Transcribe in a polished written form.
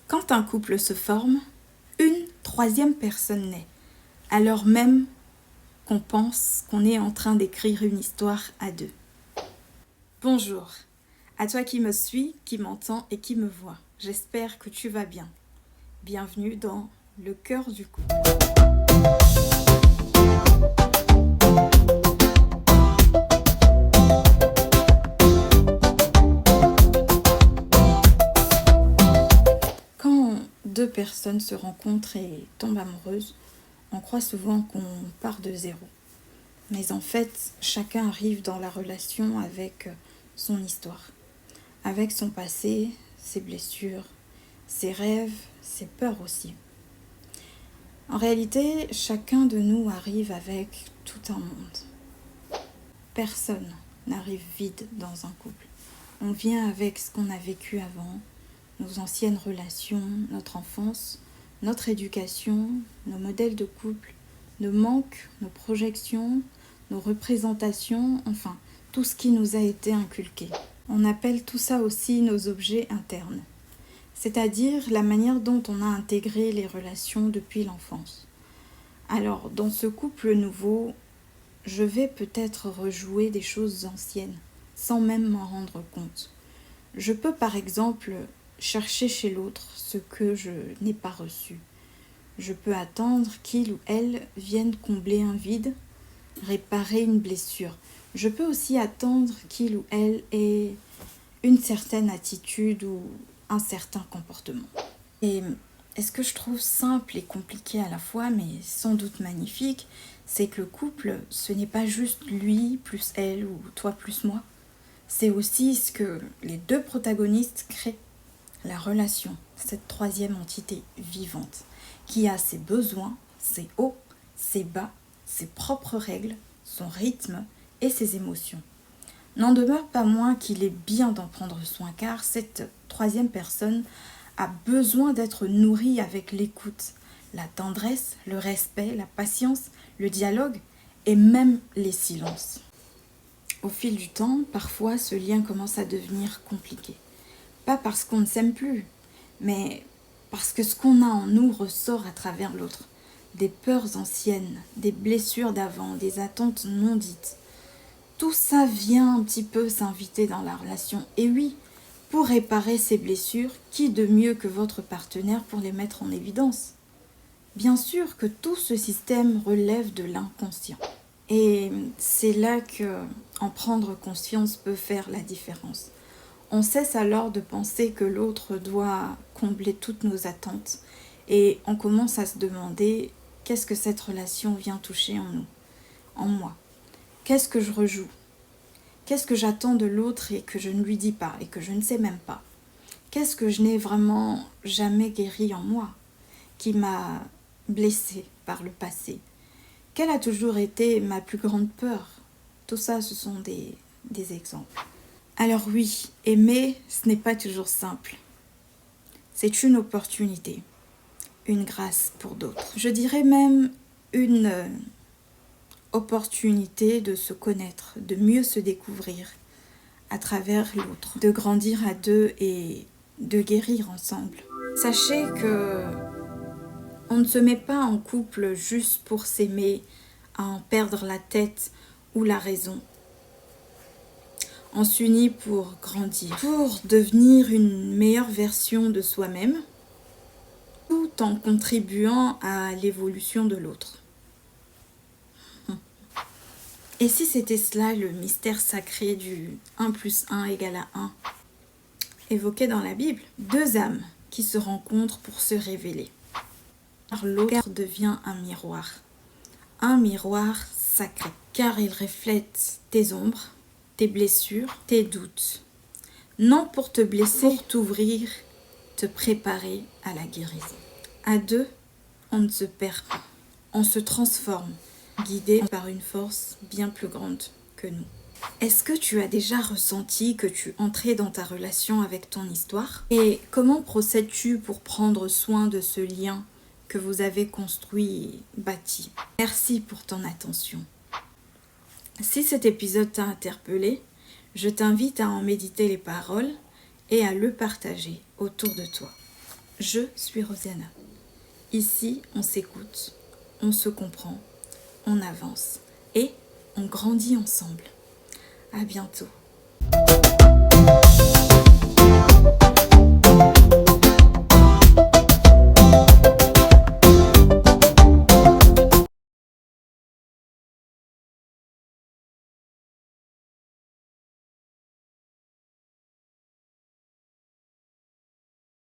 Quand un couple se forme, une troisième personne naît, alors même qu'on pense qu'on est en train d'écrire une histoire à deux. Bonjour, à toi qui me suis, qui m'entends et qui me voit. J'espère que tu vas bien. Bienvenue dans le cœur du couple. Quand deux personnes se rencontrent et tombent amoureuses, on croit souvent qu'on part de zéro. Mais en fait, chacun arrive dans la relation avec son histoire, avec son passé, ses blessures, ses rêves, ses peurs aussi. En réalité, chacun de nous arrive avec tout un monde. Personne n'arrive vide dans un couple. On vient avec ce qu'on a vécu avant, nos anciennes relations, notre enfance, notre éducation, nos modèles de couple, nos manques, nos projections, nos représentations, enfin, tout ce qui nous a été inculqué. On appelle tout ça aussi nos objets internes, c'est-à-dire la manière dont on a intégré les relations depuis l'enfance. Alors, dans ce couple nouveau, je vais peut-être rejouer des choses anciennes, sans même m'en rendre compte. Je peux par exemple chercher chez l'autre ce que je n'ai pas reçu. Je peux attendre qu'il ou elle vienne combler un vide, réparer une blessure. Je peux aussi attendre qu'il ou elle ait une certaine attitude ou un certain comportement. Et ce que je trouve simple et compliqué à la fois, mais sans doute magnifique, c'est que le couple, ce n'est pas juste lui plus elle ou toi plus moi. C'est aussi ce que les deux protagonistes créent, la relation, cette troisième entité vivante, qui a ses besoins, ses hauts, ses bas, ses propres règles, son rythme et ses émotions. N'en demeure pas moins qu'il est bien d'en prendre soin, car cette troisième personne a besoin d'être nourrie avec l'écoute, la tendresse, le respect, la patience, le dialogue et même les silences. Au fil du temps, parfois ce lien commence à devenir compliqué. Pas parce qu'on ne s'aime plus, mais parce que ce qu'on a en nous ressort à travers l'autre. Des peurs anciennes, des blessures d'avant, des attentes non dites. Tout ça vient un petit peu s'inviter dans la relation. Et oui, pour réparer ces blessures, qui de mieux que votre partenaire pour les mettre en évidence ? Bien sûr que tout ce système relève de l'inconscient. Et c'est là que en prendre conscience peut faire la différence. On cesse alors de penser que l'autre doit combler toutes nos attentes et on commence à se demander qu'est-ce que cette relation vient toucher en nous, en moi. Qu'est-ce que je rejoue ? Qu'est-ce que j'attends de l'autre et que je ne lui dis pas et que je ne sais même pas ? Qu'est-ce que je n'ai vraiment jamais guéri en moi, qui m'a blessée par le passé ? Quelle a toujours été ma plus grande peur ? Tout ça, ce sont des exemples. Alors oui, aimer, ce n'est pas toujours simple. C'est une opportunité, une grâce pour d'autres. Je dirais même une opportunité de se connaître, de mieux se découvrir à travers l'autre, de grandir à deux et de guérir ensemble. Sachez que on ne se met pas en couple juste pour s'aimer, à en perdre la tête ou la raison. On s'unit pour grandir, pour devenir une meilleure version de soi-même, tout en contribuant à l'évolution de l'autre. Et si c'était cela le mystère sacré du 1 + 1 = 1, évoqué dans la Bible ? Deux âmes qui se rencontrent pour se révéler. Car l'autre devient un miroir sacré, car il reflète tes ombres, tes blessures, tes doutes. Non pour te blesser, pour t'ouvrir, te préparer à la guérison. À deux, on ne se perd pas, on se transforme, guidé par une force bien plus grande que nous. Est-ce que tu as déjà ressenti que tu entrais dans ta relation avec ton histoire ? Et comment procèdes-tu pour prendre soin de ce lien que vous avez construit et bâti ? Merci pour ton attention. Si cet épisode t'a interpellé, je t'invite à en méditer les paroles et à le partager autour de toi. Je suis Rosiana. Ici, on s'écoute, on se comprend, on avance et on grandit ensemble. À bientôt.